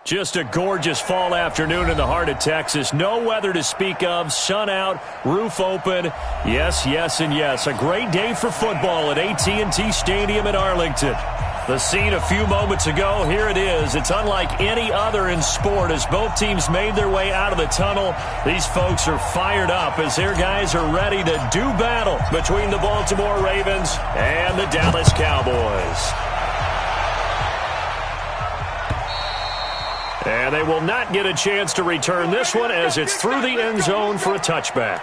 Just a gorgeous fall afternoon in the heart of Texas. No weather to speak of. Sun out, roof open. Yes, yes, and yes. A great day for football at AT&T Stadium in Arlington. The scene a few moments ago, here it is. It's unlike any other in sport as both teams made their way out of the tunnel. These folks are fired up as their guys are ready to do battle between the Baltimore Ravens and the Dallas Cowboys. And they will not get a chance to return this one as it's through the end zone for a touchback.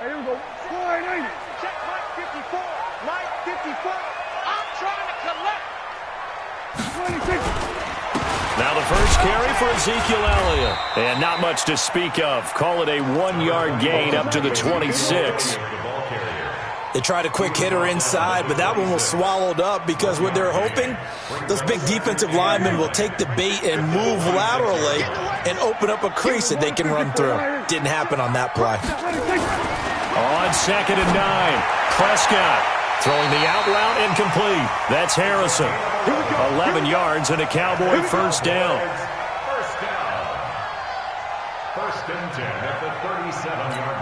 Here we go. Slide, ain't it? Check Mike 54. Mike 54. I'm trying to collect. 26. Now the first carry for Ezekiel Elliott. And not much to speak of. Call it a 1-yard gain up to the 26. They tried a quick hitter inside, but that one was swallowed up because what they're hoping, those big defensive linemen will take the bait and move laterally and open up a crease that they can run through. Didn't happen on that play. On 2nd and 9, Prescott throwing the out route incomplete. That's Harrison. 11 yards and a Cowboy first down. First and 10 at the 37-yard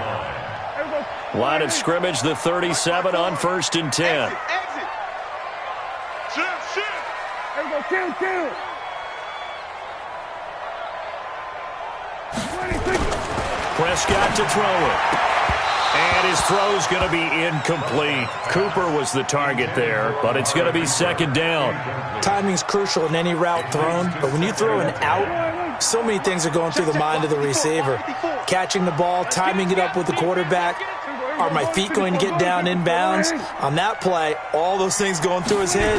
line. Line of scrimmage, the 37 on 1st and 10. Exit. Shift. Here we go. Kill. 26. Prescott to throw it. And his throw's going to be incomplete. Cooper was the target there, but it's going to be 2nd down. Timing's crucial in any route thrown, but when you throw an out, so many things are going through the mind of the receiver. Catching the ball, timing it up with the quarterback. Are my feet going to get down inbounds? On that play, all those things going through his head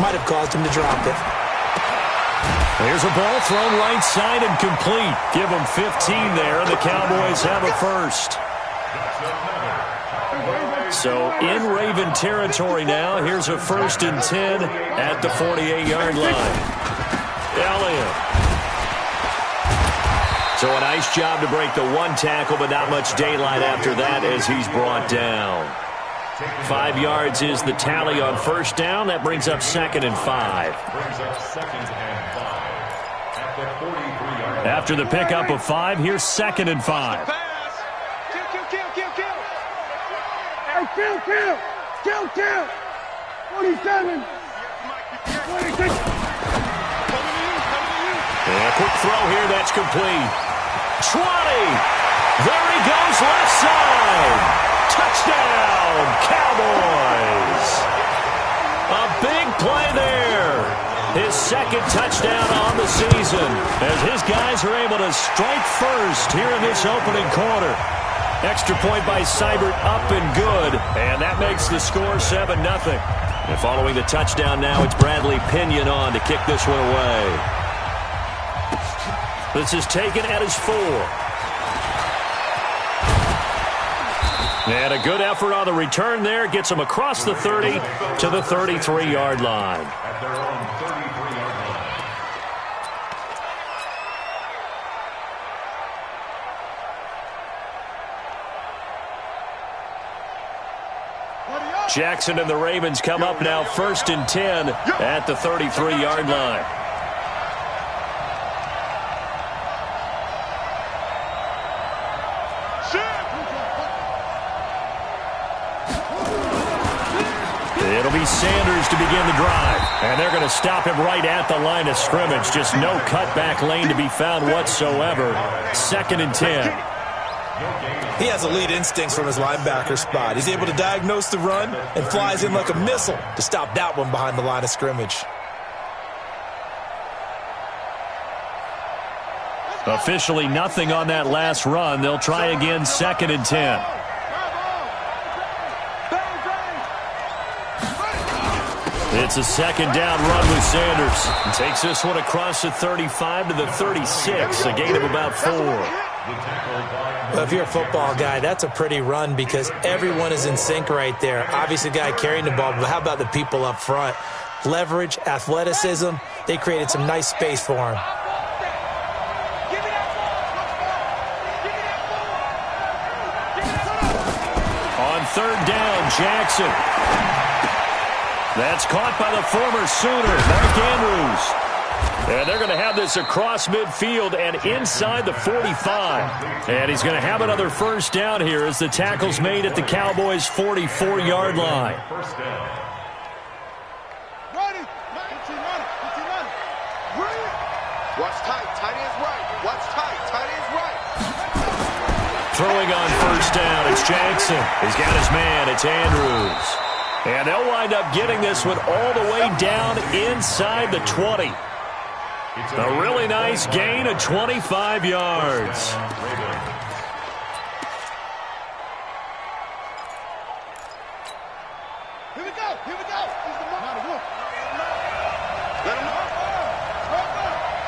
might have caused him to drop it. There's a ball thrown right side and complete. Give him 15 there, and the Cowboys have a first. So in Raven territory now, here's a 1st and 10 at the 48-yard line. Elliott. So a nice job to break the one tackle, but not much daylight after that as he's brought down. 5 yards is the tally on 1st down. That brings up 2nd and 5. After the pickup of 5, here's 2nd and 5. Kill. 47. 26. And a quick throw here, that's complete. 20. There he goes, left side. Touchdown, Cowboys. A big play there. His 2nd touchdown on the season as his guys are able to strike first here in this opening quarter. Extra point by Seibert up and good, and that makes the score 7-0. And following the touchdown now, it's Bradley Pinion on to kick this one away. This is taken at his 4. And a good effort on the return there. Gets him across the 30 to the 33-yard line. At their own 33-yard line. Jackson and the Ravens come up now 1st and 10 at the 33-yard line. It'll be Sanders to begin the drive. And they're going to stop him right at the line of scrimmage. Just no cutback lane to be found whatsoever. 2nd and 10. He has elite instincts from his linebacker spot. He's able to diagnose the run and flies in like a missile to stop that one behind the line of scrimmage. Officially nothing on that last run. They'll try again 2nd and 10. It's a 2nd down run with Sanders. He takes this one across the 35 to the 36, a gain of about 4. Well, if you're a football guy, that's a pretty run because everyone is in sync right there. Obviously, the guy carrying the ball, but how about the people up front? Leverage, athleticism, they created some nice space for him. third down. Jackson. That's caught by the former Sooner, Mark Andrews. And they're going to have this across midfield and inside the 45. And he's going to have another first down here as the tackle's made at the Cowboys' 44-yard line. First down. Watch tight, tight ends right. Watch tight, tight ends right. Throwing on first down, it's Jackson. He's got his man, it's Andrews. And they'll wind up getting this one all the way down inside the 20. A really nice gain of 25 yards. Here we go, here we go. Let him know.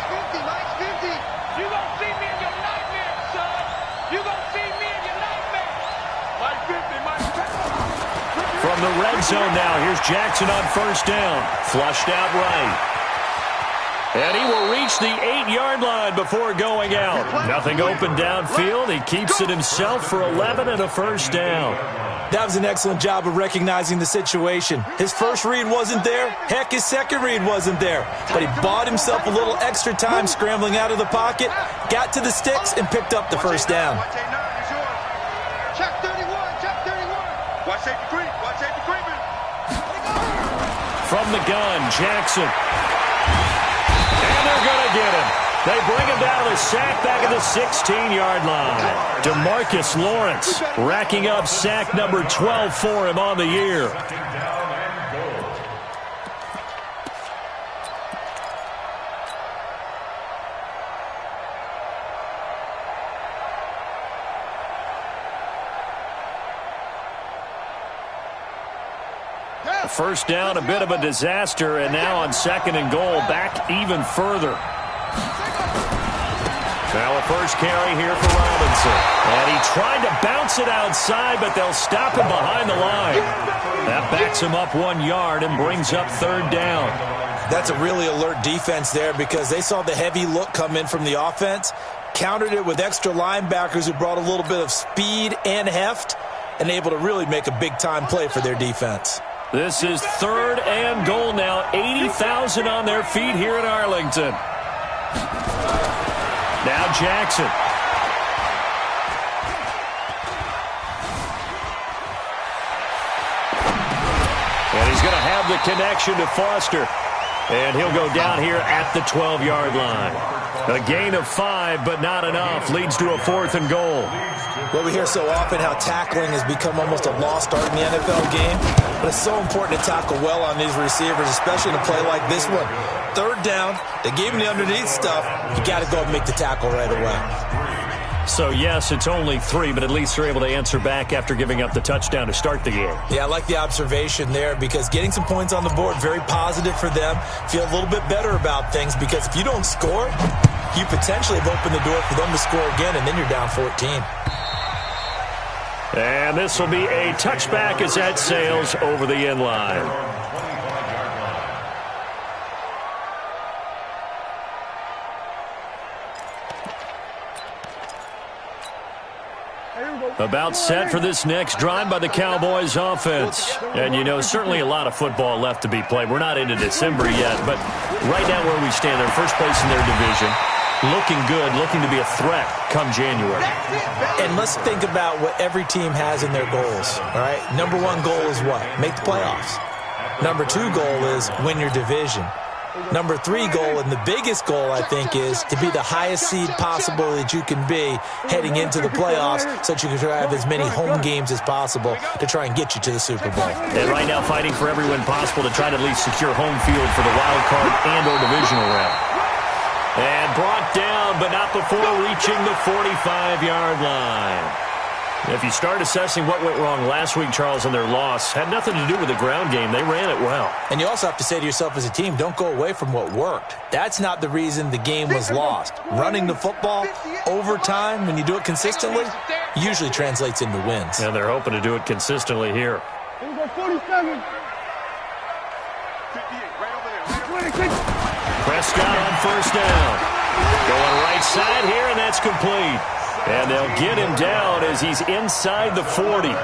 50, Mike, 50. You gonna see me in your nightmare, son. You gonna see me in your nightmare. Mike 50, Mike 50. From the red zone now, here's Jackson on first down. Flushed out right. And he will reach the 8-yard line before going out. Nothing open downfield. He keeps it himself for 11 and a first down. That was an excellent job of recognizing the situation. His first read wasn't there. Heck, his second read wasn't there. But he bought himself a little extra time scrambling out of the pocket, got to the sticks, and picked up the first down. Check 31, check 31. Watch safety creep, watch safety creeping. From the gun, Jackson. And they're going to get him. They bring him down to sack back at the 16-yard line. DeMarcus Lawrence racking up sack number 12 for him on the year. First down, a bit of a disaster, and now on second and goal, back even further. Now a first carry here for Robinson. And he tried to bounce it outside, but they'll stop him behind the line. That backs him up 1 yard and brings up third down. That's a really alert defense there because they saw the heavy look come in from the offense, countered it with extra linebackers who brought a little bit of speed and heft, and able to really make a big-time play for their defense. This is third and goal now. 80,000 on their feet here in Arlington. Now Jackson. And he's going to have the connection to Foster. And he'll go down here at the 12-yard line. A gain of 5, but not enough. Leads to a fourth and goal. Well, we hear so often how tackling has become almost a lost art in the NFL game. But it's so important to tackle well on these receivers, especially in a play like this one. Third down, they gave him the underneath stuff. You got to go and make the tackle right away. So, yes, it's only 3, but at least they're able to answer back after giving up the touchdown to start the game. Yeah, I like the observation there because getting some points on the board, very positive for them. Feel a little bit better about things because if you don't score, you potentially have opened the door for them to score again, and then you're down 14. And this will be a touchback as that sails over the end line. About set for this next drive by the Cowboys offense. And, you know, certainly a lot of football left to be played. We're not into December yet, but right now where we stand, they're first place in their division. Looking good, looking to be a threat come January. And let's think about what every team has in their goals, all right? Number 1 goal is what? Make the playoffs. Number 2 goal is win your division. Number 3 goal, and the biggest goal, I think, is to be the highest seed possible that you can be heading into the playoffs so that you can have as many home games as possible to try and get you to the Super Bowl. And right now fighting for every win possible to try to at least secure home field for the wild card and or divisional round. And brought down, but not before reaching the 45-yard line. If you start assessing what went wrong last week, Charles, in their loss, had nothing to do with the ground game. They ran it well. And you also have to say to yourself as a team, don't go away from what worked. That's not the reason the game was lost. Running the football over time, when you do it consistently, usually translates into wins. And they're hoping to do it consistently here. Here we go, 47. 58, right over there. Prescott on first down. Going right side here, and that's complete. And they'll get him down as he's inside the 40.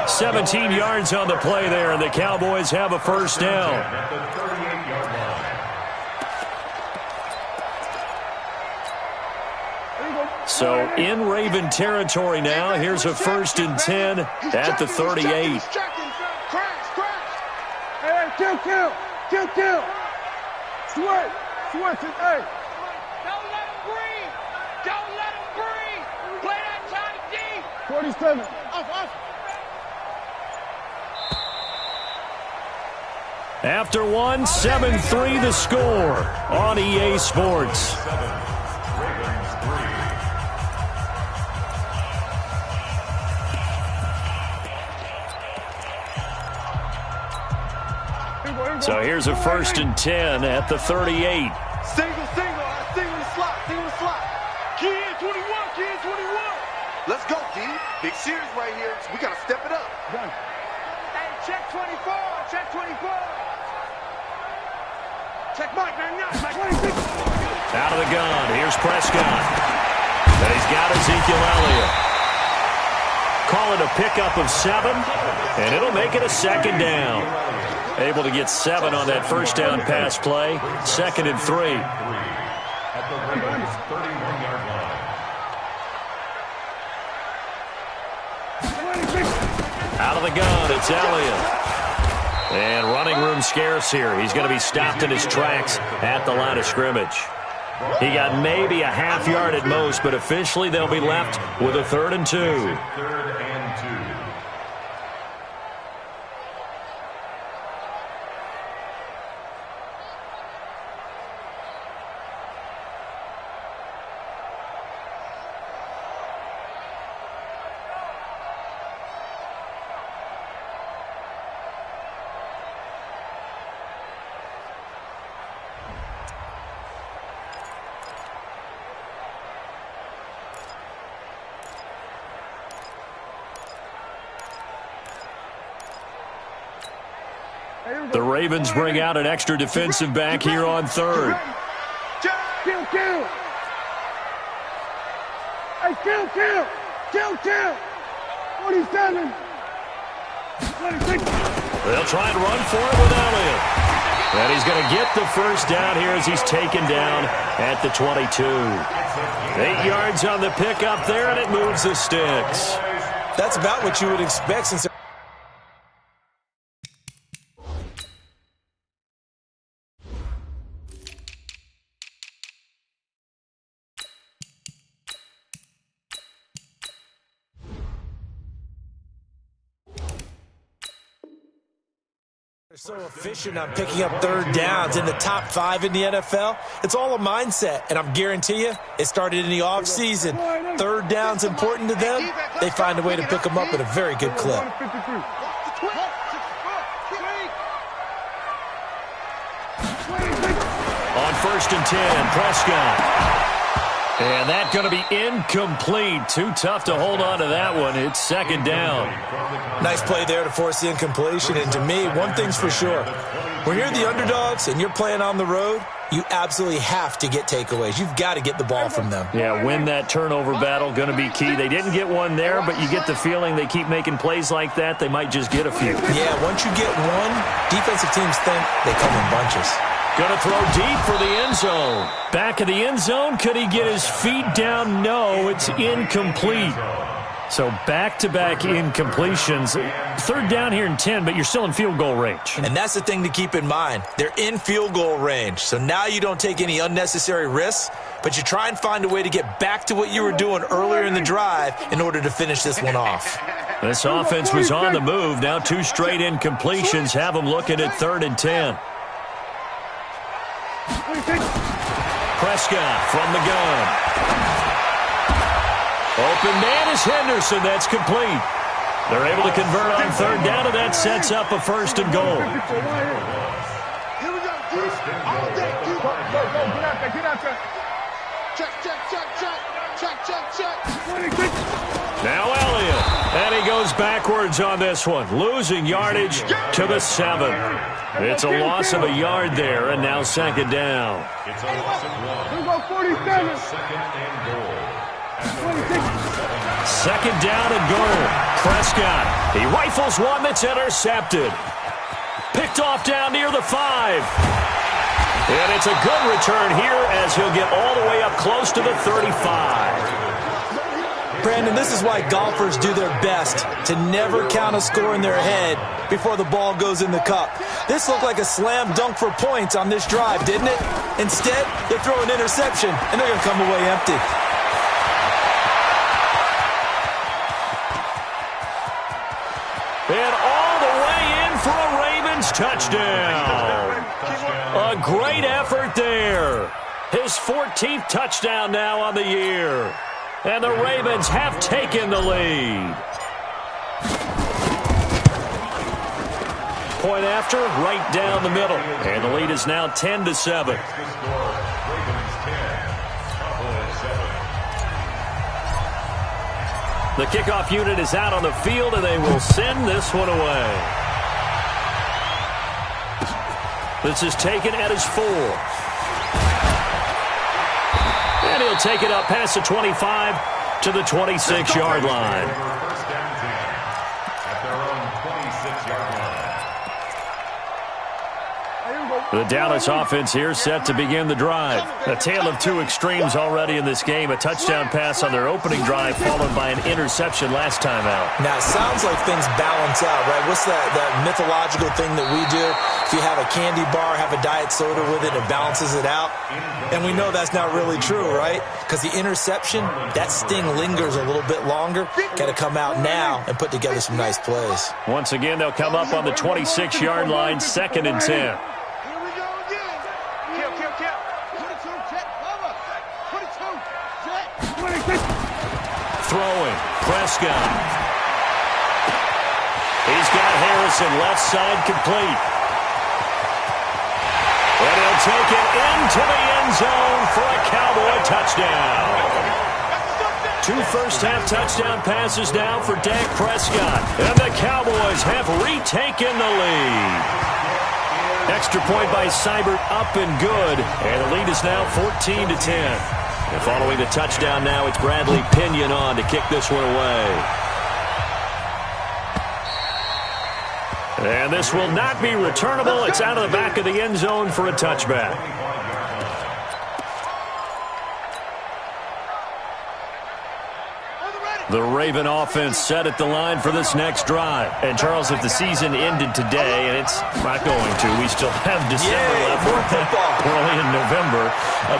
17 yards on the play there, and the Cowboys have a first down. So in Raven territory now. Here's a 1st and 10 at the 38. Hey, kill. Switch, hey. Don't let him breathe. Don't let him breathe. Play that tight D. 47. Off. After one, 7-3 the score on EA Sports. So here's a 1st and 10 at the 38. Single the slot. Kid 21. Let's go, D. Big series right here. So we got to step it up. Hey, check 24. Check Mike 99. Mike 26. Out of the gun. Here's Prescott. And he's got Ezekiel Elliott. Call it a pickup of 7, and it'll make it a 2nd down. Able to get 7 on that first down pass play. 2nd and 3. At the Ravens' 31-yard line. Out of the gun, it's Elliott. And running room scarce here. He's going to be stopped in his tracks at the line of scrimmage. He got maybe a half yard at most, but officially they'll be left with a 3rd and 2. 3rd and 2. The Ravens bring out an extra defensive back here on 3rd. Kill. Hey, kill. 47. 26. They'll try and run for it with Elliott. And he's going to get the first down here as he's taken down at the 22. 8 yards on the pickup there, and it moves the sticks. That's about what you would expect since they're so efficient on picking up 3rd downs in the top 5 in the NFL. It's all a mindset, and I'm guarantee you it started in the offseason. 3rd down's important to them. They find a way to pick them up at a very good clip. On 1st and 10, Prescott. And that's going to be incomplete. Too tough to hold on to that one. It's 2nd down. Nice play there to force the incompletion. And to me, one thing's for sure. When you're the underdogs and you're playing on the road, you absolutely have to get takeaways. You've got to get the ball from them. Yeah, win that turnover battle, going to be key. They didn't get one there, but you get the feeling they keep making plays like that, they might just get a few. Yeah, once you get one, defensive teams think they come in bunches. Going to throw deep for the end zone. Back of the end zone. Could he get his feet down? No, it's incomplete. So back-to-back incompletions. 3rd down here and 10, but you're still in field goal range. And that's the thing to keep in mind. They're in field goal range. So now you don't take any unnecessary risks, but you try and find a way to get back to what you were doing earlier in the drive in order to finish this one off. This offense was on the move. Now 2 straight incompletions have them looking at 3rd and 10. Prescott from the gun. Open man is Henderson. That's complete. They're able to convert on 3rd down, and that sets up a 1st and goal. Here we go, all day. Go, get out there. Check. 26. Now Elliott, and he goes backwards on this one, losing yardage to the 7. It's a loss of a yard there, and now 2nd down. It's a loss of 1. Here we go, 47. 2nd and goal. 26. Second down and goal. Prescott, he rifles one that's intercepted. Picked off down near the 5. And it's a good return here as he'll get all the way up close to the 35. Brandon, this is why golfers do their best to never count a score in their head before the ball goes in the cup. This looked like a slam dunk for points on this drive, didn't it? Instead, they throw an interception, and they're going to come away empty. And all the way in for a Ravens touchdown. A great effort there. His 14th touchdown now on the year. And the Ravens have taken the lead. Point after, right down the middle. And the lead is now 10-7. The kickoff unit is out on the field, and they will send this one away. This is taken at his 4. And he'll take it up past the 25 to the 26-yard line. First down 10 at their own 26-yard line. The Dallas offense here set to begin the drive. A tale of two extremes already in this game. A touchdown pass on their opening drive followed by an interception last time out. Now, it sounds like things balance out, right? What's that mythological thing that we do? If you have a candy bar, have a diet soda with it, it balances it out. And we know that's not really true, right? Because the interception, that sting lingers a little bit longer. Got to come out now and put together some nice plays. Once again, they'll come up on the 26-yard line, 2nd and 10. Throwing, Prescott. He's got Harrison left side complete. And he'll take it into the end zone for a Cowboy touchdown. 2 first-half touchdown passes now for Dak Prescott. And the Cowboys have retaken the lead. Extra point by Seibert up and good. And the lead is now 14-10. And following the touchdown now, it's Bradley Pinion on to kick this one away. And this will not be returnable. It's out of the back of the end zone for a touchback. The Raven offense set at the line for this next drive. And, Charles, if the season ended today, and it's not going to, we still have December left. We're only in November.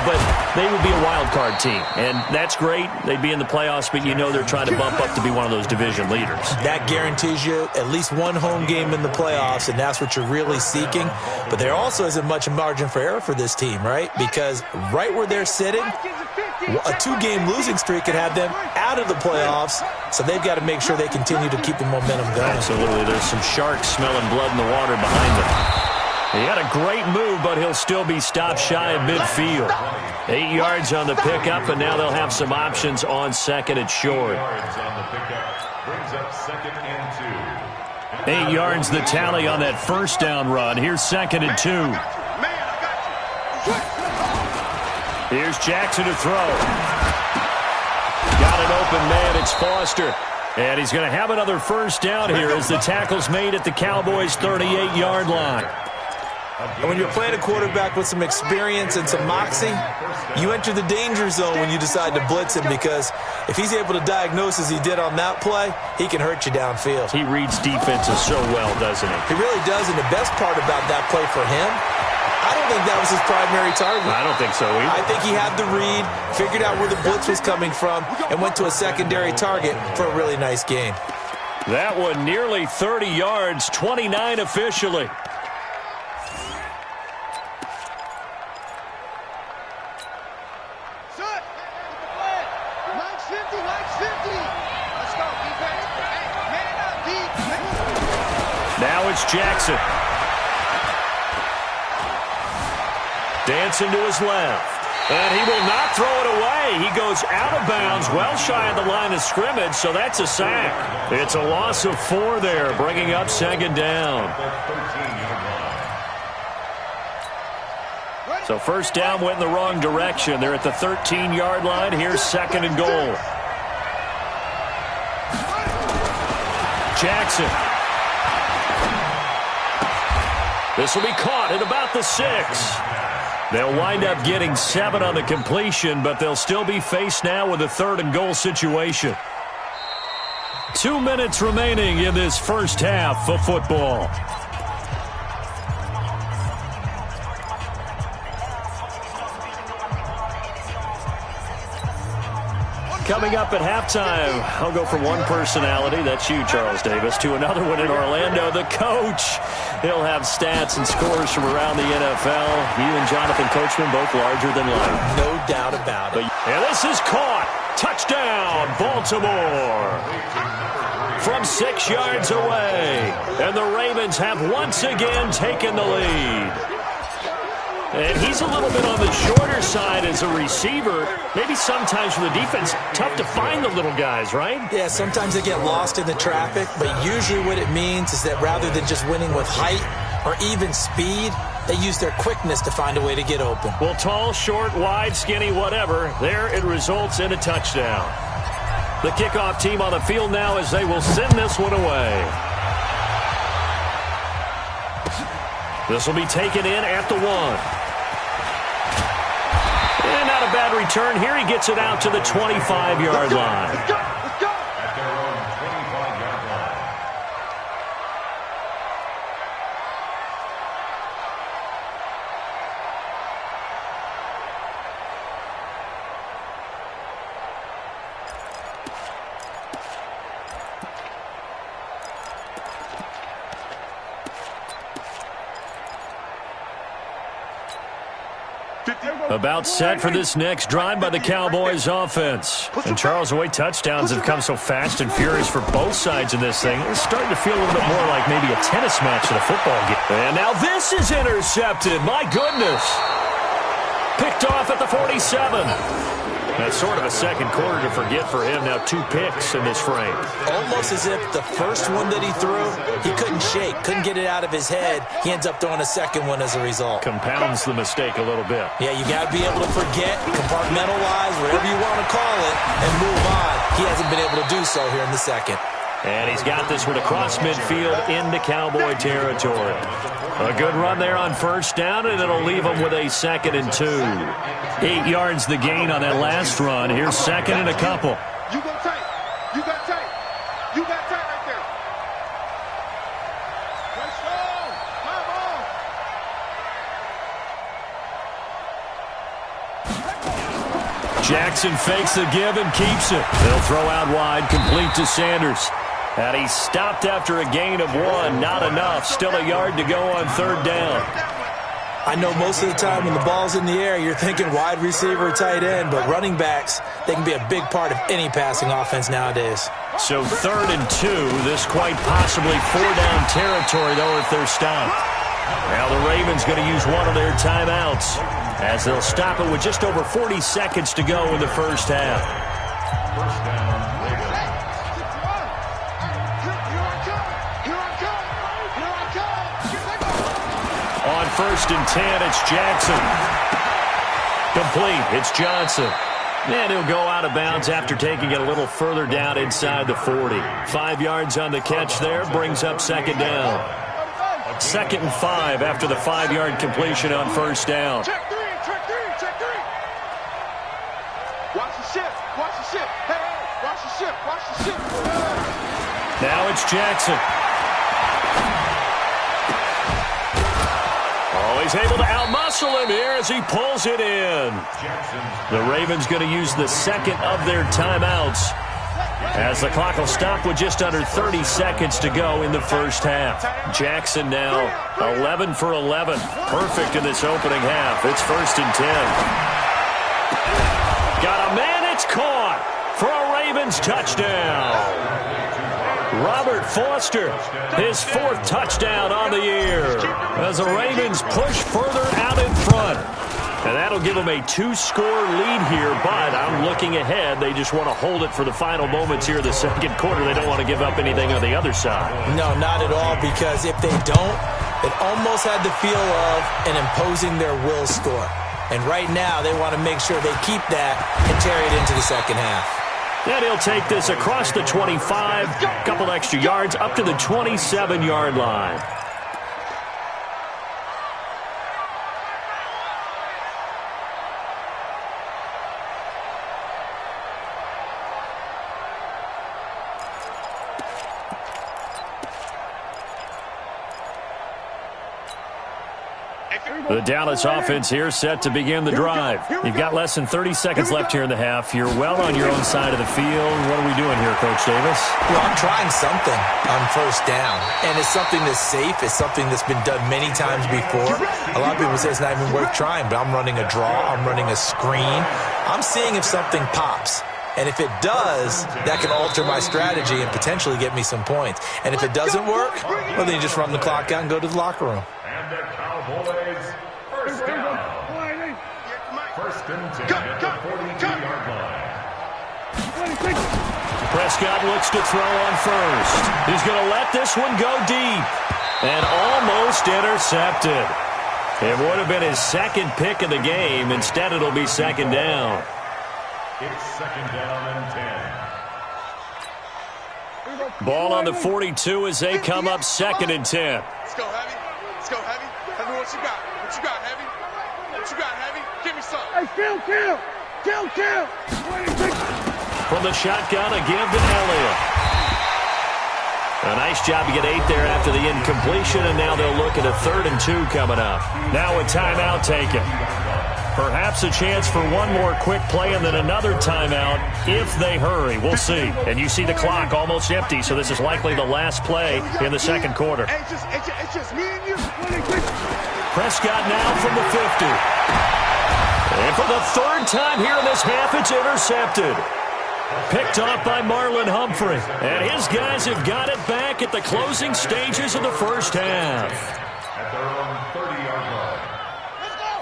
But they would be a wild card team. And that's great. They'd be in the playoffs, but you know they're trying to bump up to be one of those division leaders. That guarantees you at least one home game in the playoffs, and that's what you're really seeking. But there also isn't much margin for error for this team, right? Because right where they're sitting, a 2-game losing streak could have them out of the playoffs, so they've got to make sure they continue to keep the momentum going. Absolutely. There's some sharks smelling blood in the water behind them. He had a great move, but he'll still be stopped shy of midfield. 8 yards on the pickup, and now they'll have some options on 2nd and short. 8 yards the tally on that first down run. Here's 2nd and 2. Here's Jackson to throw. Got an open man. It's Foster. And he's going to have another first down here as the tackle's made at the Cowboys' 38-yard line. And when you're playing a quarterback with some experience and some moxie, you enter the danger zone when you decide to blitz him, because if he's able to diagnose as he did on that play, he can hurt you downfield. He reads defenses so well, doesn't he? He really does, and the best part about that play for him, I don't think that was his primary target. I don't think so either. I think he had the read, figured out where the blitz was coming from, and went to a secondary target for a really nice gain. That one nearly 30 yards, 29 officially. Now it's Jackson. Dancing to his left. And he will not throw it away. He goes out of bounds, well shy of the line of scrimmage, so that's a sack. It's a loss of 4 there, bringing up 2nd down. So first down went in the wrong direction. They're at the 13-yard line. Here's 2nd and goal. Jackson. This will be caught at about the 6. They'll wind up getting 7 on the completion, but they'll still be faced now with a 3rd and goal situation. 2 minutes remaining in this first half of football. Coming up at halftime, I'll go from one personality, that's you, Charles Davis, to another one in Orlando, the coach. He'll have stats and scores from around the NFL. You and Jonathan Coachman both larger than life. No doubt about it. And this is caught. Touchdown, Baltimore. From 6 yards away. And the Ravens have once again taken the lead. And he's a little bit on the shorter side as a receiver. Maybe sometimes for the defense, tough to find the little guys, right? Yeah, sometimes they get lost in the traffic, but usually what it means is that rather than just winning with height or even speed, they use their quickness to find a way to get open. Well, tall, short, wide, skinny, whatever, there it results in a touchdown. The kickoff team on the field now as they will send this one away. This will be taken in at the 1. And not a bad return here. He gets it out to the 25-yard line. Let's go. Let's go. At their own 25-yard line. About set for this next drive by the Cowboys offense. And Charles, the way touchdowns have come so fast and furious for both sides in this thing, it's starting to feel a little bit more like maybe a tennis match than a football game. And now this is intercepted. My goodness. Picked off at the 47. That's sort of a second quarter to forget for him. Now 2 picks in this frame. Almost as if the first one that he threw, he couldn't shake, couldn't get it out of his head. He ends up throwing a second one as a result. Compounds the mistake a little bit. Yeah, you got to be able to forget, compartmentalize, whatever you want to call it, and move on. He hasn't been able to do so here in the second. And he's got this one across midfield into Cowboy territory. A good run there on first down, and it'll leave him with a 2nd and 2. 8 yards the gain on that last run. Here's 2nd and a couple. You go tight. You got tight. You got tight right there. Let's go. Come on. Jackson fakes the give and keeps it. They'll throw out wide, complete to Sanders. And he stopped after a gain of 1. Not enough. Still a yard to go on 3rd down. I know most of the time when the ball's in the air, you're thinking wide receiver, tight end, but running backs, they can be a big part of any passing offense nowadays. So 3rd and 2. This quite possibly 4-down territory, though, if they're stopped. Now the Ravens going to use one of their timeouts as they'll stop it with just over 40 seconds to go in the first half. First down. On 1st and 10, it's Jackson. Complete, it's Johnson. And he'll go out of bounds after taking it a little further down inside the 40. 5 yards on the catch there, brings up 2nd down. 2nd and 5 after the 5-yard completion on first down. Check 3, check 3, check 3. Watch the shift, watch the shift. Hey, hey, watch the shift, watch the shift. Now it's Jackson. Oh, he's able to outmuscle him here as he pulls it in. The Ravens going to use the 2nd of their timeouts as the clock will stop with just under 30 seconds to go in the first half. Jackson now 11 for 11. Perfect in this opening half. It's 1st and 10. Got a man, it's caught for a Ravens touchdown. Robert Foster, his 4th touchdown on the year as the Ravens push further out in front. And that'll give them a 2-score lead here, but I'm looking ahead. They just want to hold it for the final moments here of the 2nd quarter. They don't want to give up anything on the other side. No, not at all, because if they don't, it almost had the feel of an imposing their will score. And right now, they want to make sure they keep that and carry it into the second half. And he'll take this across the 25, a couple extra yards up to the 27-yard line. The Dallas offense here set to begin the drive. You've got less than 30 seconds left here in the half. You're well on your own side of the field. What are we doing here, Coach Davis? Well, I'm trying something on first down, and it's something that's safe. It's something that's been done many times before. A lot of people say it's not even worth trying, but I'm running a draw. I'm running a screen. I'm seeing if something pops. And if it does, that can alter my strategy and potentially get me some points. And if it doesn't work, well, then you just run the clock out and go to the locker room. And the Cowboys, first down. First and 10 at the 42-yard line. Prescott looks to throw on first. He's going to let this one go deep. And almost intercepted. It would have been his second pick of the game. Instead, it'll be second down. It's second down and 10. Ball on the 42 as they come up second and 10. Let's go, Heavy. Let's go, Heavy. Heavy, what you got? What you got, Heavy? What you got, Heavy? Give me some. Hey, kill. From the shotgun, a give to Elliott. A nice job to get 8 there after the incompletion, and now they'll look at a 3rd and 2 coming up. Now a timeout taken. Perhaps a chance for one more quick play and then another timeout if they hurry. We'll see. And you see the clock almost empty, so this is likely the last play in the second quarter. It's just me and you. Prescott now from the 50. And for the 3rd time here in this half, it's intercepted. Picked off by Marlon Humphrey. And his guys have got it back at the closing stages of the first half. At their own 30-yard line.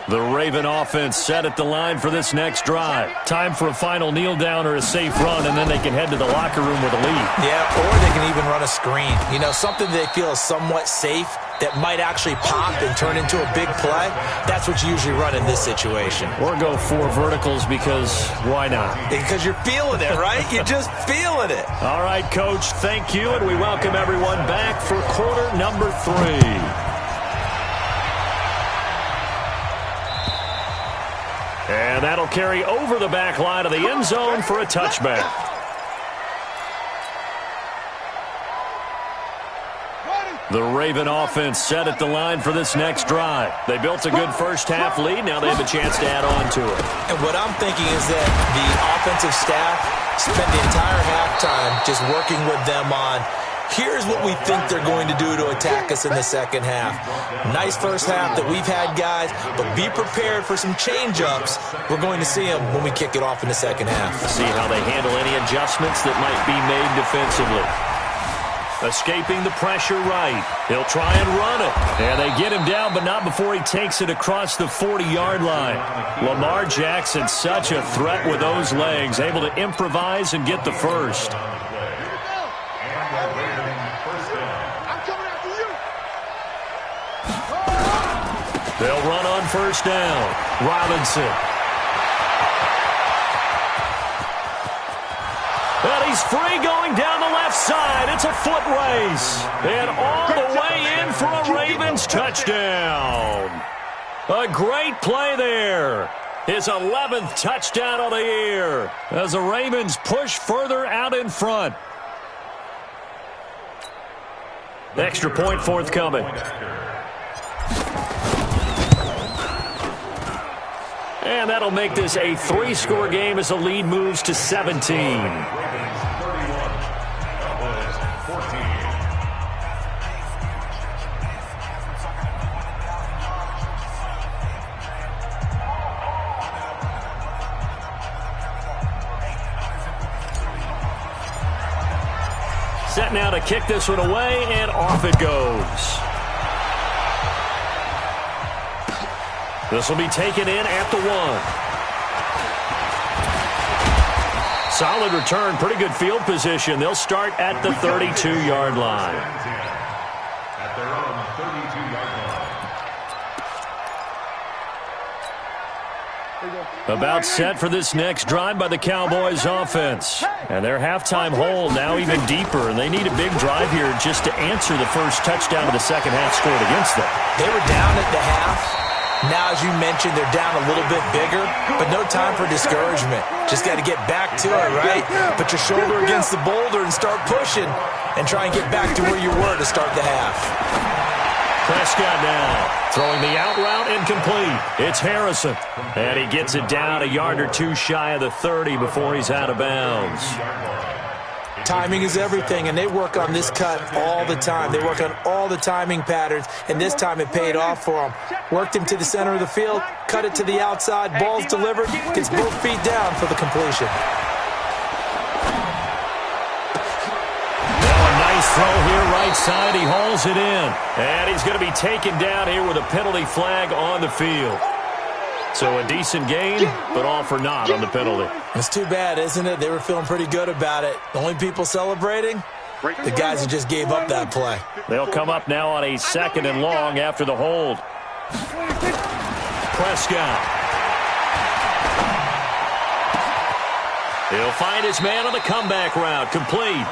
The Raven offense set at the line for this next drive. Time for a final kneel down or a safe run, and then they can head to the locker room with a lead. Yeah, or they can even run a screen. You know, something they feel is somewhat safe that might actually pop and turn into a big play. That's what you usually run in this situation. Or go 4 verticals because why not? Because you're feeling it, right? You're just feeling it. All right, Coach, thank you, and we welcome everyone back for quarter number 3. And that'll carry over the back line of the end zone for a touchback. The Raven offense set at the line for this next drive. They built a good first half lead. Now they have a chance to add on to it. And what I'm thinking is that the offensive staff spent the entire halftime just working with them on, here's what we think they're going to do to attack us in the second half. Nice first half that we've had, guys, but be prepared for some change-ups. We're going to see them when we kick it off in the second half. See how they handle any adjustments that might be made defensively. Escaping the pressure right. He'll try and run it. And they get him down, but not before he takes it across the 40-yard line. Lamar Jackson, such a threat with those legs, able to improvise and get the first. They'll run on first down. Robinson. And he's free going down the left side. It's a foot race. And all the way in for a Ravens touchdown. A great play there. His 11th touchdown of the year as the Ravens push further out in front. Extra point forthcoming. And that'll make this a 3-score game as the lead moves to 17. Set now to kick this one away, and off it goes. This will be taken in at the 1. Solid return, pretty good field position. They'll start at the 32-yard line. At their own 32-yard line. There you go. About set for this next drive by the Cowboys offense. And their halftime hole now even deeper, and they need a big drive here just to answer the first touchdown of the second half scored against them. They were down at the half. Now, as you mentioned, they're down a little bit bigger, but no time for discouragement. Just got to get back to it, right? Put your shoulder against the boulder and start pushing and try and get back to where you were to start the half. Prescott now throwing the out route incomplete. It's Harrison, and he gets it down a yard or two shy of the 30 before he's out of bounds. Timing is everything, and they work on this cut all the time. They work on all the timing patterns, and this time it paid off for them. Worked him to the center of the field, cut it to the outside, ball's delivered, gets both feet down for the completion. Throw here right side. He hauls it in. And he's going to be taken down here with a penalty flag on the field. So a decent gain, but all for naught on the penalty. It's too bad, isn't it? They were feeling pretty good about it. The only people celebrating? The guys who just gave up that play. They'll come up now on a 2nd and long after the hold. Prescott. He'll find his man on the comeback route. Complete.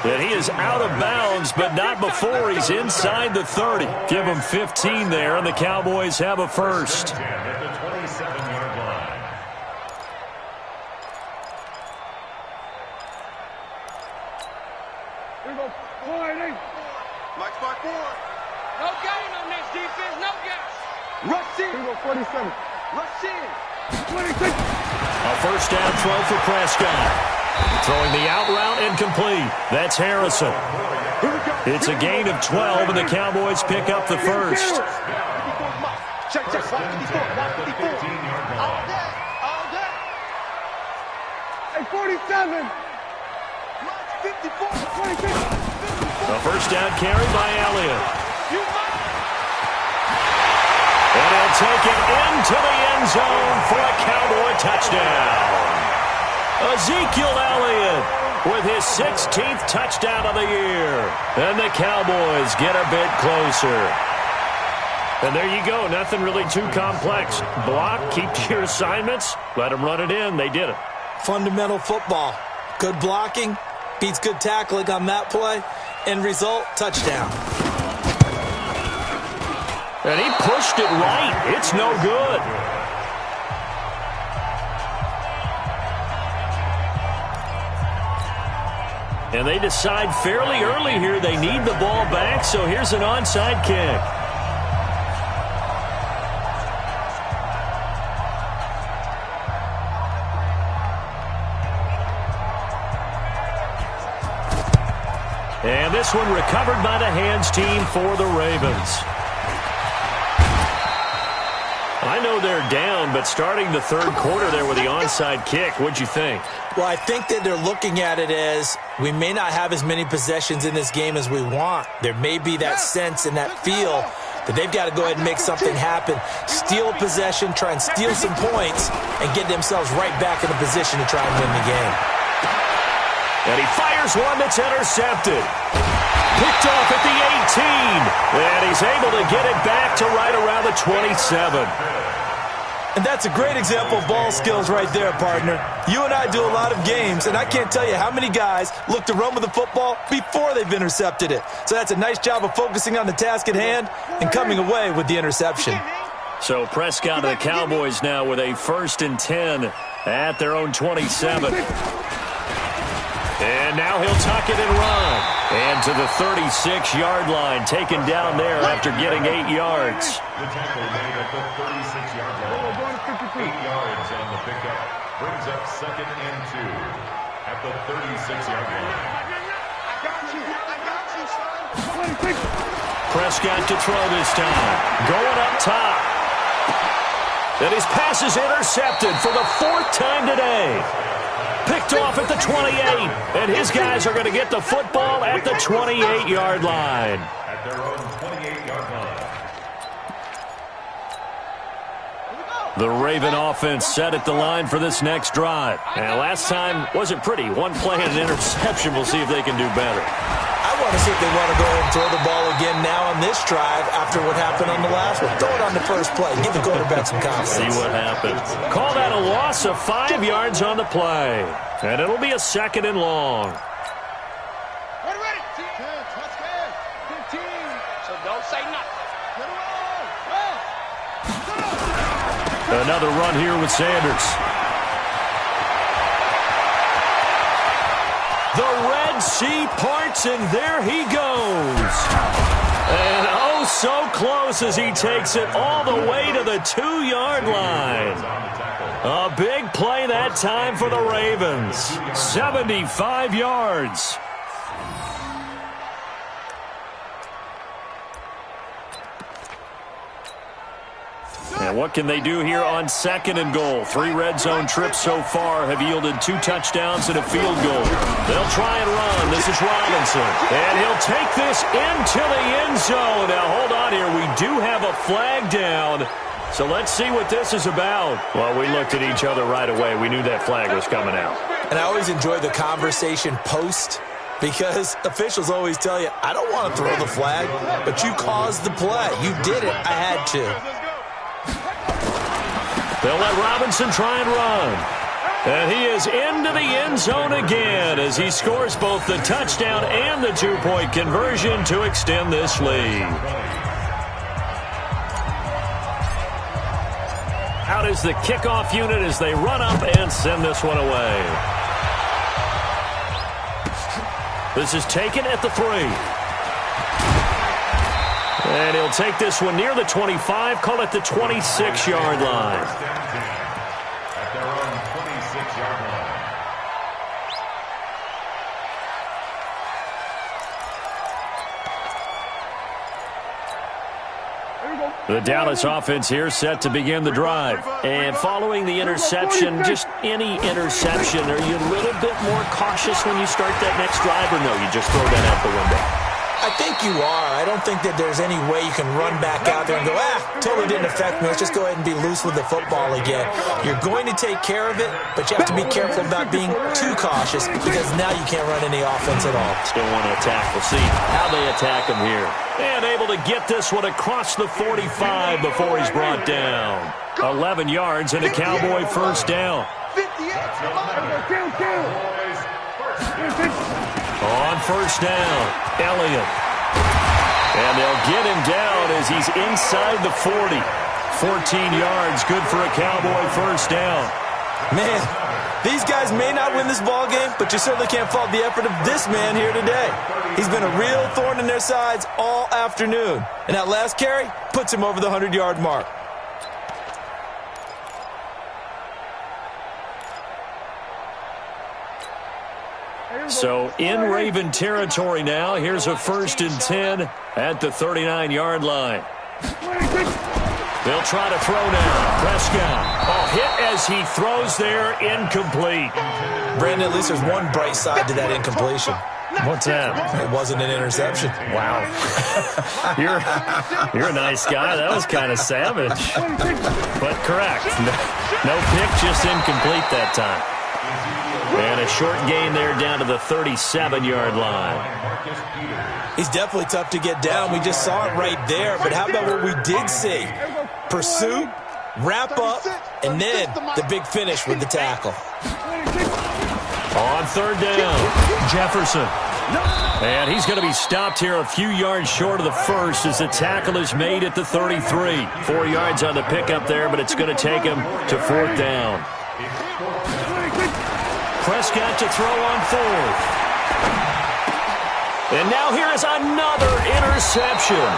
And he is out of bounds, but not before he's inside the 30. Give him 15 there, and the Cowboys have a first. At the 27-yard line. Here we go. 40. Mike spot 4. No gain on this defense. No gain. Rush in. Here we go. 47. Rush in. 26. A first down throw for Prescott. Throwing the out route incomplete. That's Harrison. It's a gain of 12, and the Cowboys pick up the first. Check, check. 54. 54. All day. All day. Hey, 47. 54. 26. A first down carry by Elliott. And he'll take it into the end zone for a Cowboy touchdown. Ezekiel Elliott with his 16th touchdown of the year. And the Cowboys get a bit closer. And there you go. Nothing really too complex. Block, keep to your assignments, let them run it in. They did it. Fundamental football. Good blocking, beats good tackling on that play. End result, touchdown. And he pushed it right. It's no good. And they decide fairly early here they need the ball back, so here's an onside kick. And this one recovered by the hands team for the Ravens. I know they're down, but starting the third quarter there with the onside kick, what'd you think? Well, I think that they're looking at it as we may not have as many possessions in this game as we want. There may be that sense and that feel that they've got to go ahead and make something happen. Steal possession, try and steal some points, and get themselves right back in a position to try and win the game. And he fires one that's intercepted. Picked off at the 18. And he's able to get it back to right around the 27. And that's a great example of ball skills right there, partner. You and I do a lot of games, and I can't tell you how many guys look to run with the football before they've intercepted it. So that's a nice job of focusing on the task at hand and coming away with the interception. So Prescott and the Cowboys now with a 1st and 10 at their own 27. And now he'll tuck it and run. And to the 36-yard line, taken down there after getting 8 yards. The tackle made at the 36-yard line. 8 yards on the pickup. Brings up 2nd and 2 at the 36-yard line. I got you, son. Prescott to throw this time. Going up top. And his pass is intercepted for the 4th time today. Picked off at the 28, and his guys are going to get the football at the 28-yard line. At their own 28-yard line. The Raven offense set at the line for this next drive. And last time wasn't pretty. One play and an interception. We'll see if they can do better. I want to see if they want to go ahead and throw the ball again now on this drive after what happened on the last one. Throw it on the first play. Give the quarterback some confidence. See what happens. Call that a loss of 5 yards on the play. And it'll be a 2nd and long. Ready. 10, touchdown. 15. So don't say nothing. Another run here with Sanders. The Red Sea parts, and there he goes. And oh, so close as he takes it all the way to the 2-yard line. A big play that time for the Ravens. 75 yards. And what can they do here on 2nd and goal? 3 red zone trips so far have yielded 2 touchdowns and a field goal. They'll try and run. This is Robinson. And he'll take this into the end zone. Now, hold on here. We do have a flag down. So let's see what this is about. Well, we looked at each other right away. We knew that flag was coming out. And I always enjoy the conversation post, because officials always tell you, I don't want to throw the flag, but you caused the play. You did it. I had to. They'll let Robinson try and run. And he is into the end zone again as he scores both the touchdown and the 2-point conversion to extend this lead. Out is the kickoff unit as they run up and send this one away. This is taken at the 3. And he'll take this one near the 25, call it the 26-yard line. At their own 26-yard line. The Dallas offense here set to begin the drive. And following the interception, just any interception, are you a little bit more cautious when you start that next drive, or no, you just throw that out the window? I think you are. I don't think that there's any way you can run back out there and go, totally didn't affect me. Let's just go ahead and be loose with the football again. You're going to take care of it, but you have to be careful about being too cautious, because now you can't run any offense at all. Still want to attack. We'll see how they attack him here. And able to get this one across the 45 before he's brought down. 11 yards and a Cowboy first down. 58. On first down, Elliott. And they'll get him down as he's inside the 40. 14 yards, good for a Cowboy first down. Man, these guys may not win this ball game, but you certainly can't fault the effort of this man here today. He's been a real thorn in their sides all afternoon. And that last carry puts him over the 100-yard mark. So in Raven territory now. Here's a 1st and 10 at the 39-yard line. They'll try to throw now. Prescott. Hit as he throws there, incomplete. Brandon, at least there's one bright side to that incompletion. What's that? It wasn't an interception. Wow. You're a nice guy. That was kind of savage. But correct. No pick, just incomplete that time. And a short gain there down to the 37-yard line. He's definitely tough to get down. We just saw it right there. But how about what we did see? Pursuit, wrap up, and then the big finish with the tackle. On 3rd down, Jefferson. And he's going to be stopped here a few yards short of the first as the tackle is made at the 33. 4 yards on the pickup there, but it's going to take him to 4th down. Prescott to throw on 4th. And now here is another interception.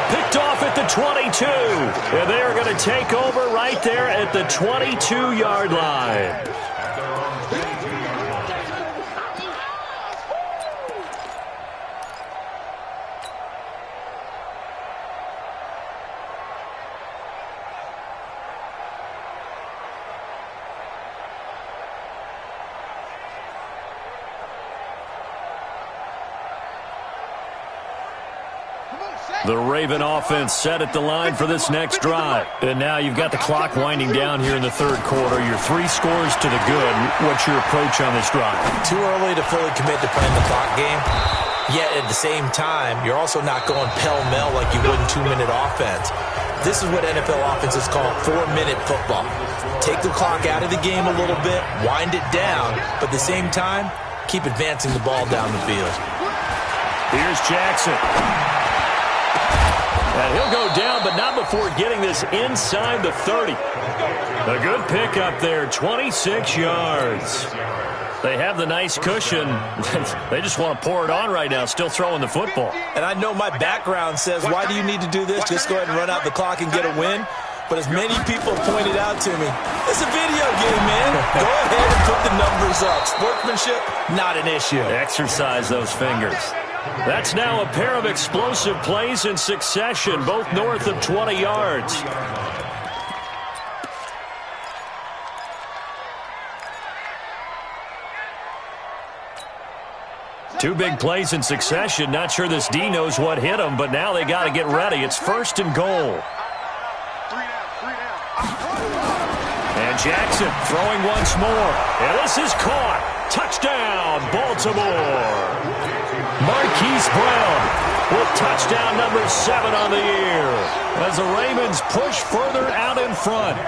Picked off at the 22. And they are going to take over right there at the 22-yard line. The Raven offense set at the line for this next drive. And now you've got the clock winding down here in the 3rd quarter. You're 3 scores to the good. What's your approach on this drive? Too early to fully commit to playing the clock game. Yet at the same time, you're also not going pell-mell like you would in 2-minute offense. This is what NFL offenses call 4-minute football. Take the clock out of the game a little bit, wind it down, but at the same time, keep advancing the ball down the field. Here's Jackson. And he'll go down, but not before getting this inside the 30. A good pickup there, 26 yards. They have the nice cushion. They just want to pour it on right now, still throwing the football. And I know my background says, why do you need to do this? Just go ahead and run out the clock and get a win. But as many people pointed out to me, it's a video game, man. Go ahead and put the numbers up. Sportsmanship, not an issue. Exercise those fingers. That's now a pair of explosive plays in succession, both north of 20 yards. Two big plays in succession. Not sure this D knows what hit him, but now they got to get ready. It's 1st and goal. And Jackson throwing once more. And this is caught. Touchdown, Baltimore. Marquise Brown with touchdown number 7 on the year as the Ravens push further out in front.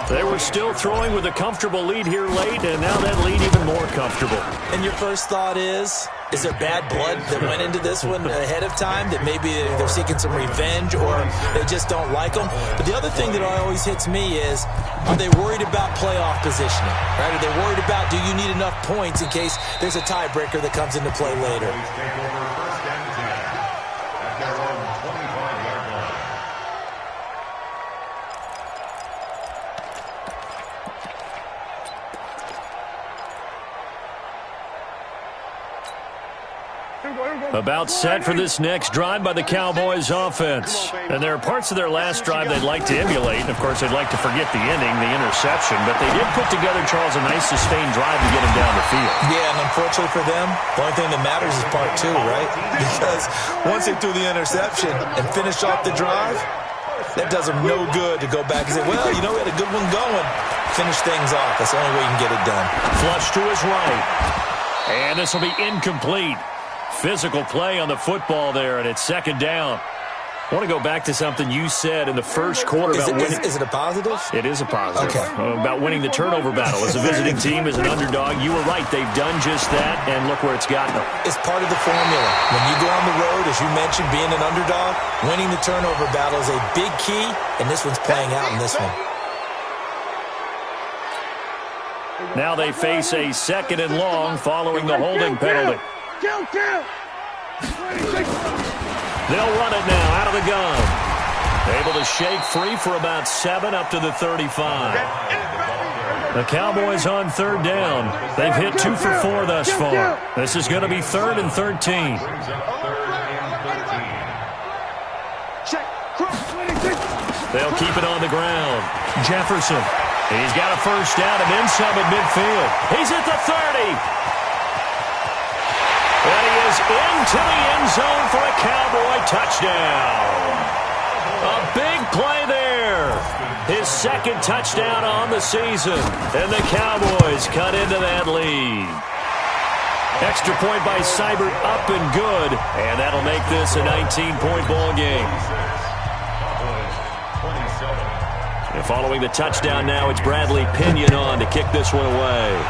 They were still throwing with a comfortable lead here late, and now that lead even more comfortable. And your first thought is there bad blood that went into this one ahead of time, that maybe they're seeking some revenge or they just don't like them? But the other thing that always hits me is, are they worried about playoff positioning? Right? Are they worried about, do you need enough points in case there's a tiebreaker that comes into play later? About set for this next drive by the Cowboys offense. And there are parts of their last drive they'd like to emulate. And, of course, they'd like to forget the ending, the interception. But they did put together, Charles, a nice sustained drive to get him down the field. Yeah, and unfortunately for them, the only thing that matters is part 2, right? Because once they threw the interception and finished off the drive, that does them no good to go back and say, well, you know, we had a good one going. Finish things off. That's the only way you can get it done. Flush to his right. And this will be incomplete. Physical play on the football there, and it's 2nd down. I want to go back to something you said in the first quarter about winning. Is it a positive? It is a positive. Okay. About winning the turnover battle. As a visiting team, as an underdog, you were right. They've done just that, and look where it's gotten them. It's part of the formula. When you go on the road, as you mentioned, being an underdog, winning the turnover battle is a big key, and this one's playing out in this one. Now they face a 2nd and long following the holding penalty. They'll run it now out of the gun. Able to shake free for about 7 up to the 35. The Cowboys on 3rd down. They've hit 2 for 4 thus far. This is going to be 3rd and 13. They'll keep it on the ground. Jefferson. He's got a first down and then some at midfield. He's at the 30. And he is into the end zone for a Cowboy touchdown. A big play there. His 2nd touchdown on the season. And the Cowboys cut into that lead. Extra point by Seibert up and good. And that'll make this a 19-point ball game. And following the touchdown now, it's Bradley Pinion on to kick this one away.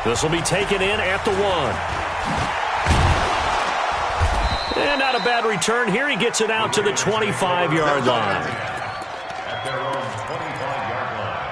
This will be taken in at the 1. And not a bad return here. He gets it out to the 25-yard line. At their own 25-yard line.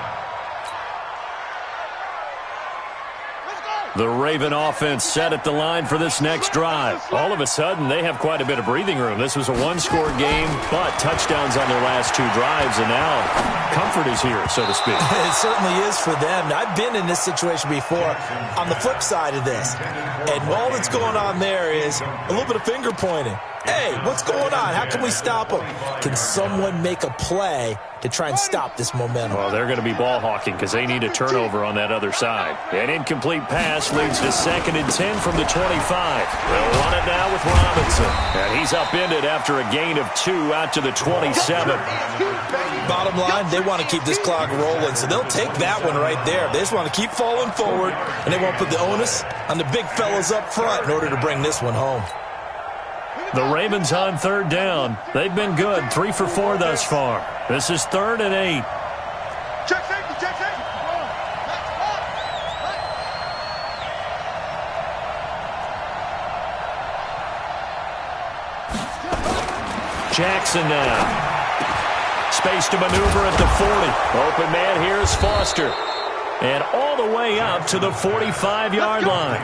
The Raven offense set at the line for this next drive. All of a sudden, they have quite a bit of breathing room. This was a 1-score game, but touchdowns on their last 2 drives, and now comfort is here, so to speak. It certainly is for them. I've been in this situation before on the flip side of this. And all that's going on there is a little bit of finger pointing. Hey, what's going on? How can we stop them? Can someone make a play to try and stop this momentum? Well, they're going to be ball hawking because they need a turnover on that other side. An incomplete pass leads to 2nd and 10 from the 25. They'll run it now with Robinson. And he's upended after a gain of 2 out to the 27. Bottom line, they want to keep this clock rolling, so they'll take that one right there. They just want to keep falling forward, and they won't put the onus on the big fellas up front in order to bring this one home. The Ravens on 3rd down. They've been good, 3 for 4 thus far. This is 3rd and 8. Check safety, check safety. Jackson now. Space to maneuver at the 40. Open man here is Foster. And all the way up to the 45-yard line.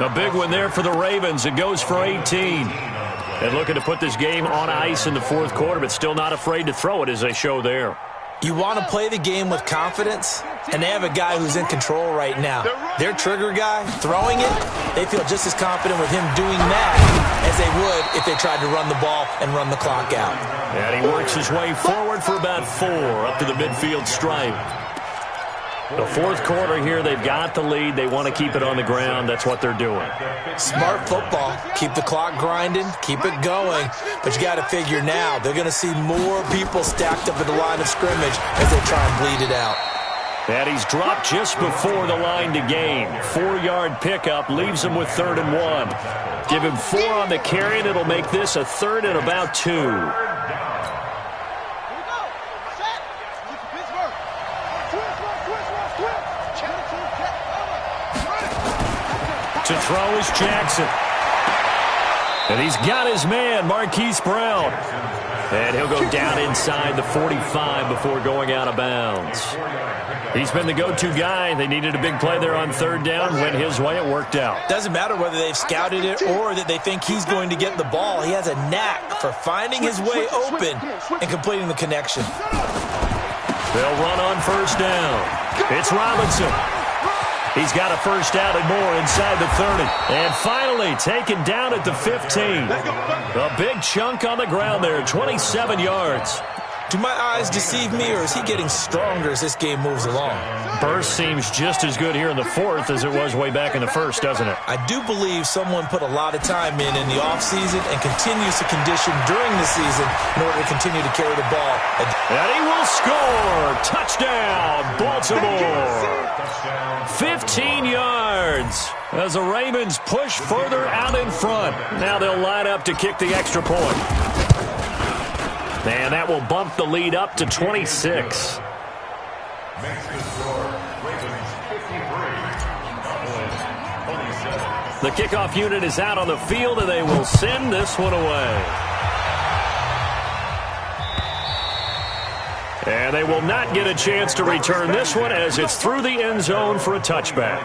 A big one there for the Ravens. It goes for 18. And looking to put this game on ice in the 4th quarter, but still not afraid to throw it as they show there. You want to play the game with confidence, and they have a guy who's in control right now. Their trigger guy, throwing it, they feel just as confident with him doing that as they would if they tried to run the ball and run the clock out. And he works his way forward for about 4 up to the midfield stripe. The 4th quarter here, they've got the lead. They want to keep it on the ground. That's what they're doing. Smart football. Keep the clock grinding. Keep it going. But you got to figure now, they're going to see more people stacked up at the line of scrimmage as they try and bleed it out. And he's dropped just before the line to gain. 4-yard pickup leaves him with 3rd and 1. Give him 4 on the carry, and it'll make this a 3rd and about 2. To throw is Jackson. And he's got his man, Marquise Brown. And he'll go down inside the 45 before going out of bounds. He's been the go-to guy. They needed a big play there on 3rd down. Went his way. It worked out. Doesn't matter whether they've scouted it or that they think he's going to get the ball. He has a knack for finding his way open and completing the connection. They'll run on 1st down. It's Robinson. He's got a 1st down and more inside the 30. And finally taken down at the 15. A big chunk on the ground there, 27 yards. Do my eyes deceive me, or is he getting stronger as this game moves along? Burst seems just as good here in the 4th as it was way back in the 1st, doesn't it? I do believe someone put a lot of time in the offseason and continues to condition during the season in order to continue to carry the ball. And he will score. Touchdown, Baltimore. 15 yards as the Ravens push further out in front. Now they'll line up to kick the extra point. And that will bump the lead up to 26. The kickoff unit is out on the field, and they will send this one away. And they will not get a chance to return this one as it's through the end zone for a touchback.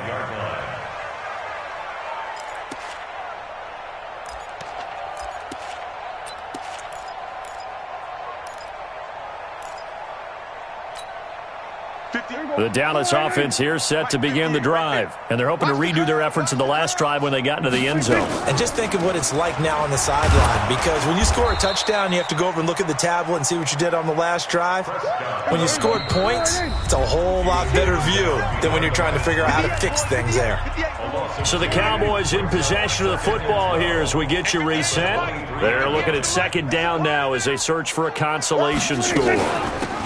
The Dallas offense here set to begin the drive. And they're hoping to redo their efforts in the last drive when they got into the end zone. And just think of what it's like now on the sideline. Because when you score a touchdown, you have to go over and look at the tablet and see what you did on the last drive. When you scored points, it's a whole lot better view than when you're trying to figure out how to fix things there. So the Cowboys in possession of the football here as we get you reset. They're looking at 2nd down now as they search for a consolation score.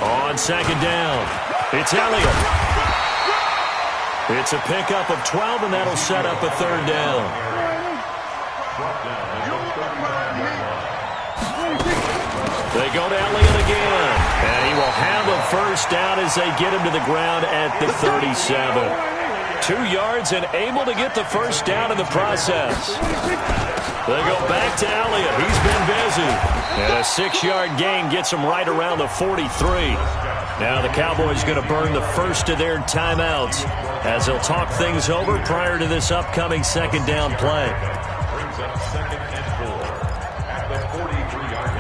On 2nd down. It's Elliott. It's a pickup of 12, and that'll set up a 3rd down. They go to Elliott again, and he will have a 1st down as they get him to the ground at the 37. 2 yards and able to get the 1st down in the process. They go back to Elliott. He's been busy. And a 6-yard gain gets him right around the 43. Now the Cowboys going to burn the first of their timeouts as they'll talk things over prior to this upcoming 2nd down play. Brings up 2nd and 4 at the 43-yard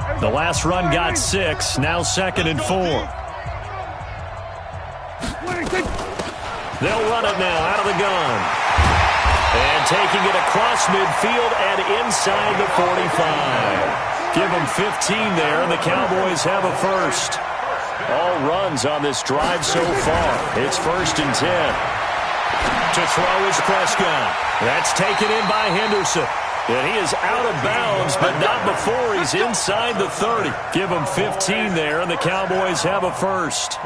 line. The last run got 6. Now 2nd and 4. They'll run it now out of the gun. And taking it across midfield and inside the 45. Give them 15 there, and the Cowboys have a first. All runs on this drive so far. It's 1st and 10. To throw is Prescott. That's taken in by Henderson. And he is out of bounds, but not before he's inside the 30. Give him 15 there, and the Cowboys have a first.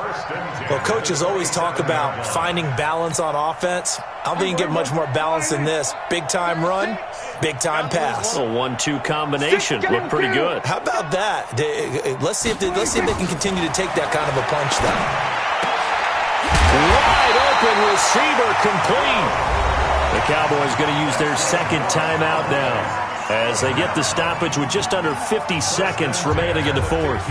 Well, coaches always talk about finding balance on offense. I don't think you can get much more balance than this. Big-time run, big-time pass. A 1-2 combination. Looked pretty good. How about that? Let's see if they can continue to take that kind of a punch, though. Wide open receiver complete. The Cowboys going to use their second timeout now as they get the stoppage with just under 50 seconds remaining in the fourth.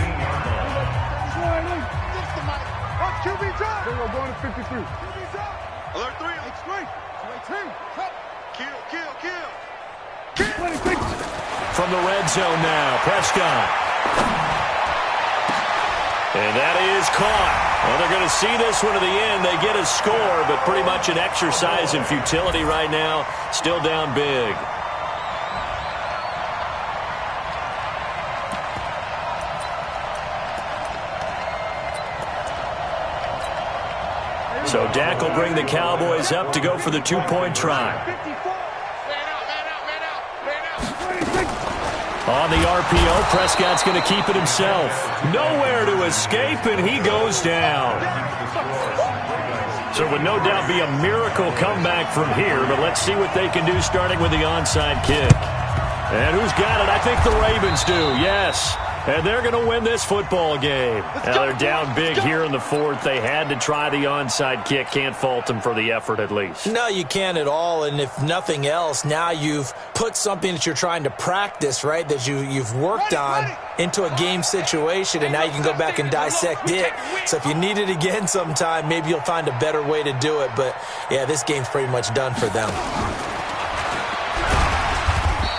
From the red zone now, Prescott. And that is caught. Well, they're going to see this one to the end. They get a score, but pretty much an exercise in futility right now. Still down big. So Dak will bring the Cowboys up to go for the two-point try. On the RPO, Prescott's going to keep it himself. Nowhere to escape, and he goes down. So it would no doubt be a miracle comeback from here, but let's see what they can do starting with the onside kick. And who's got it? I think the Ravens do, yes. And they're going to win this football game. Now they're down big here in the fourth. They had to try the onside kick. Can't fault them for the effort at least. No, you can't at all. And if nothing else, now you've put something that you're trying to practice, right, that you've worked on into a game situation, and now you can go back and dissect it. So if you need it again sometime, maybe you'll find a better way to do it. But, yeah, this game's pretty much done for them.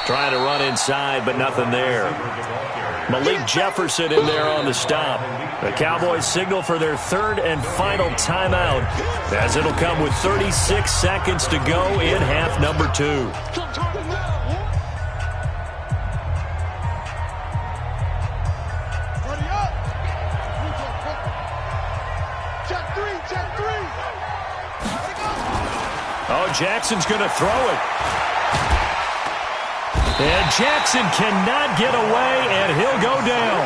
Trying to run inside, but nothing there. Malik Jefferson in there on the stop. The Cowboys signal for their third and final timeout, as it'll come with 36 seconds to go in half number 2. Oh, Jackson's going to throw it. And Jackson cannot get away, and he'll go down.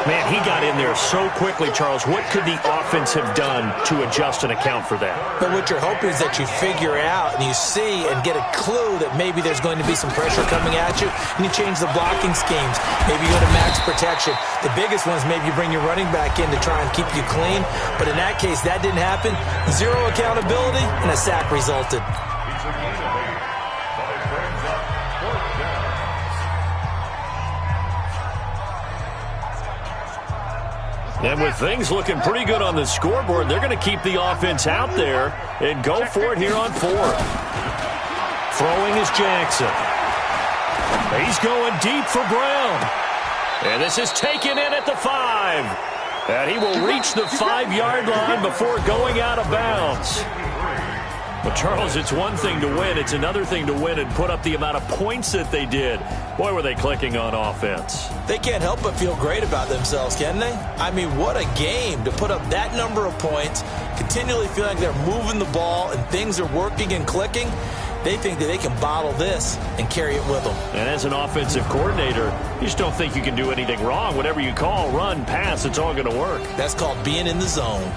Man, he got in there so quickly, Charles. What could the offense have done to adjust and account for that? But what you're hoping is that you figure out and you see and get a clue that maybe there's going to be some pressure coming at you, and you change the blocking schemes. Maybe you go to max protection. The biggest one is maybe you bring your running back in to try and keep you clean. But in that case, that didn't happen. Zero accountability, and a sack resulted. And with things looking pretty good on the scoreboard, they're going to keep the offense out there and go for it here on fourth. Throwing is Jackson. He's going deep for Brown. And this is taken in at the 5. And he will reach the 5-yard line before going out of bounds. But, Charles, it's one thing to win. It's another thing to win and put up the amount of points that they did. Boy, were they clicking on offense. They can't help but feel great about themselves, can they? I mean, what a game to put up that number of points, continually feel like they're moving the ball and things are working and clicking. They think that they can bottle this and carry it with them. And as an offensive coordinator, you just don't think you can do anything wrong. Whatever you call, run, pass, it's all going to work. That's called being in the zone.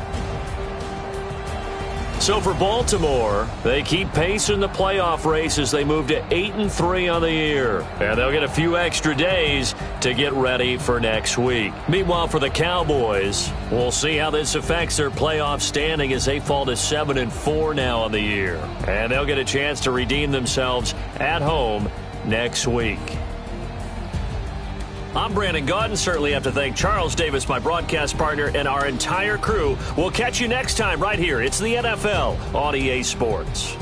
So for Baltimore, they keep pace in the playoff race as they move to 8-3 on the year. And they'll get a few extra days to get ready for next week. Meanwhile, for the Cowboys, we'll see how this affects their playoff standing as they fall to 7-4 now on the year. And they'll get a chance to redeem themselves at home next week. I'm Brandon Gaudin. Certainly have to thank Charles Davis, my broadcast partner, and our entire crew. We'll catch you next time right here. It's the NFL on EA Sports.